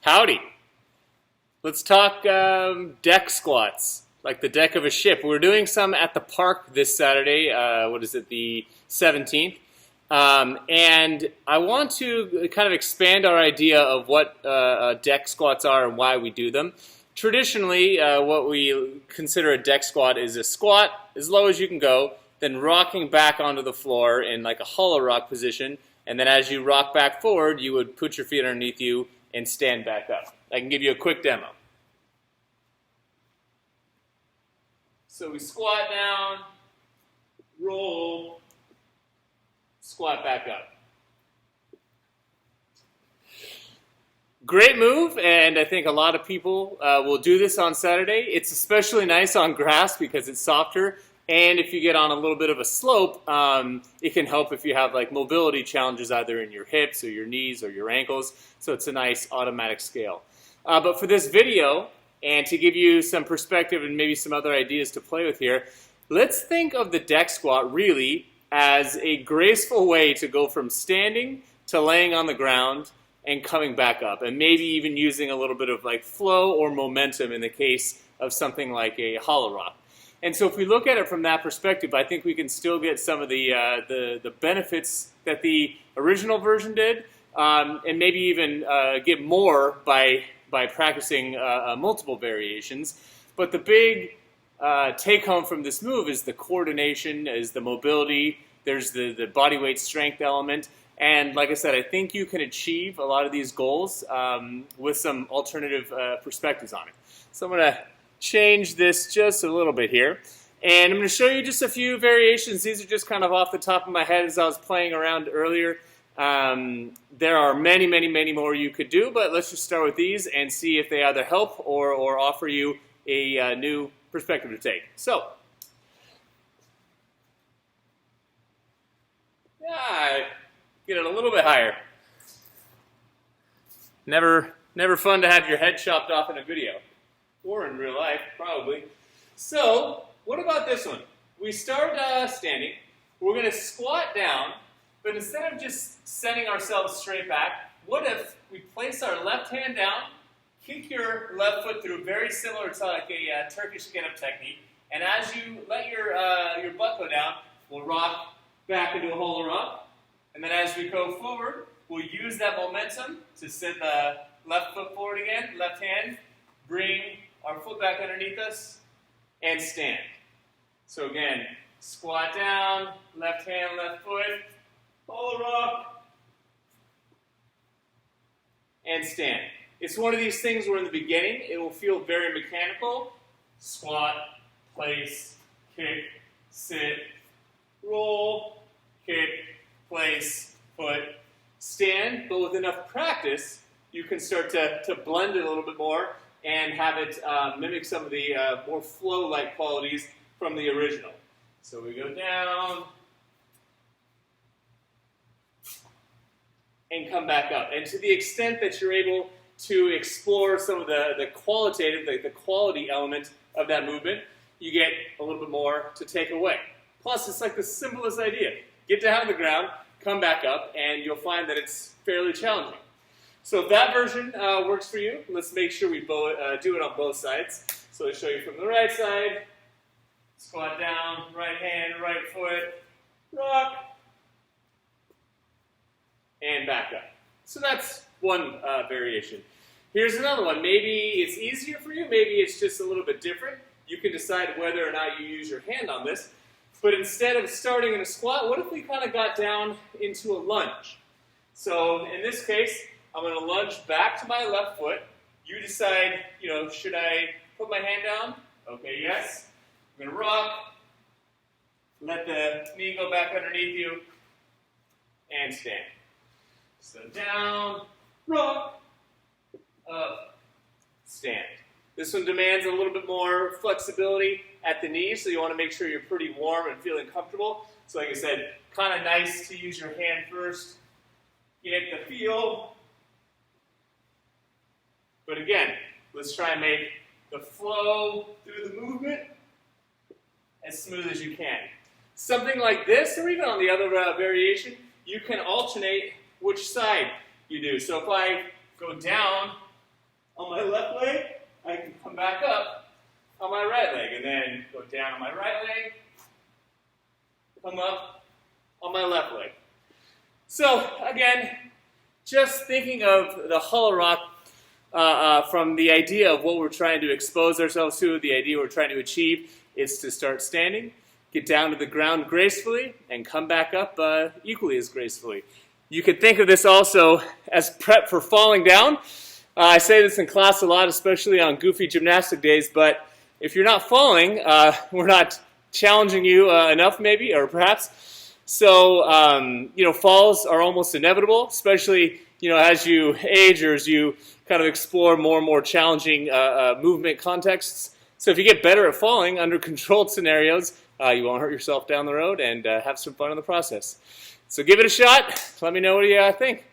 Howdy. Let's talk deck squats, like the deck of a ship. We're doing some at the park this Saturday. What is it, the 17th? And I want to kind of expand our idea of what deck squats are and why we do them. Traditionally, what we consider a deck squat is a squat as low as you can go, then rocking back onto the floor in like a hollow rock position, and then as you rock back forward, you would put your feet underneath you and stand back up. I can give you a quick demo. So we squat down, roll, squat back up. Great move, and I think a lot of people will do this on Saturday. It's especially nice on grass because it's softer, and if you get on a little bit of a slope, it can help if you have like mobility challenges either in your hips or your knees or your ankles, so it's a nice automatic scale. But for this video, and to give you some perspective and maybe some other ideas to play with here, let's think of the deck squat really as a graceful way to go from standing to laying on the ground and coming back up, and maybe even using a little bit of like flow or momentum in the case of something like a hollow rock. And so if we look at it from that perspective, I think we can still get some of the benefits that the original version did, and maybe even get more by practicing multiple variations. But the big take home from this move is the coordination, is the mobility, there's the body weight strength element. And like I said, I think you can achieve a lot of these goals with some alternative perspectives on it. So I'm going to change this just a little bit here. And I'm going to show you just a few variations. These are just kind of off the top of my head as I was playing around earlier. There are many, many, many more you could do, but let's just start with these and see if they either help or offer you a new perspective to take. So, get it a little bit higher. Never fun to have your head chopped off in a video, or in real life, probably. So, what about this one? We start standing. We're going to squat down, but instead of just sending ourselves straight back, what if we place our left hand down, kick your left foot through, very similar to like a Turkish get-up technique, and as you let your butt go down, we'll rock back into a hollow rock. And then as we go forward, we'll use that momentum to send the left foot forward again, left hand, bring our foot back underneath us, and stand. So again, squat down, left hand, left foot, hollow rock, and stand. It's one of these things where in the beginning, it will feel very mechanical. Squat, place, kick, sit, roll, kick, place, foot, stand, but with enough practice, you can start to blend it a little bit more and have it mimic some of the more flow-like qualities from the original. So we go down and come back up. And to the extent that you're able to explore some of the qualitative, the quality element of that movement, you get a little bit more to take away. Plus, it's like the simplest idea. Get down to the ground, come back up, and you'll find that it's fairly challenging. So if that version works for you, let's make sure we do it on both sides. So I'll show you from the right side. Squat down, right hand, right foot, rock, and back up. So that's one variation. Here's another one. Maybe it's easier for you, maybe it's just a little bit different. You can decide whether or not you use your hand on this. But instead of starting in a squat, what if we kind of got down into a lunge? So in this case, I'm going to lunge back to my left foot. You decide, should I put my hand down? Okay, yes. I'm going to rock, let the knee go back underneath you, and stand. So down, rock, up, stand. This one demands a little bit more flexibility at the knee, so you want to make sure you're pretty warm and feeling comfortable. So like I said, kind of nice to use your hand first, get the feel. But again, let's try and make the flow through the movement as smooth as you can. Something like this, or even on the other variation, you can alternate which side you do. So if I go down on my left leg, I can come back up on my right leg, and then go down on my right leg, come up on my left leg. So again, just thinking of the hollow rock from the idea of what we're trying to expose ourselves to, the idea we're trying to achieve is to start standing, get down to the ground gracefully, and come back up equally as gracefully. You could think of this also as prep for falling down. I say this in class a lot, especially on goofy gymnastic days, but if you're not falling, we're not challenging you enough maybe, or perhaps. So, falls are almost inevitable, especially, as you age or as you kind of explore more and more challenging movement contexts. So if you get better at falling under controlled scenarios, you won't hurt yourself down the road and have some fun in the process. So give it a shot. Let me know what you think.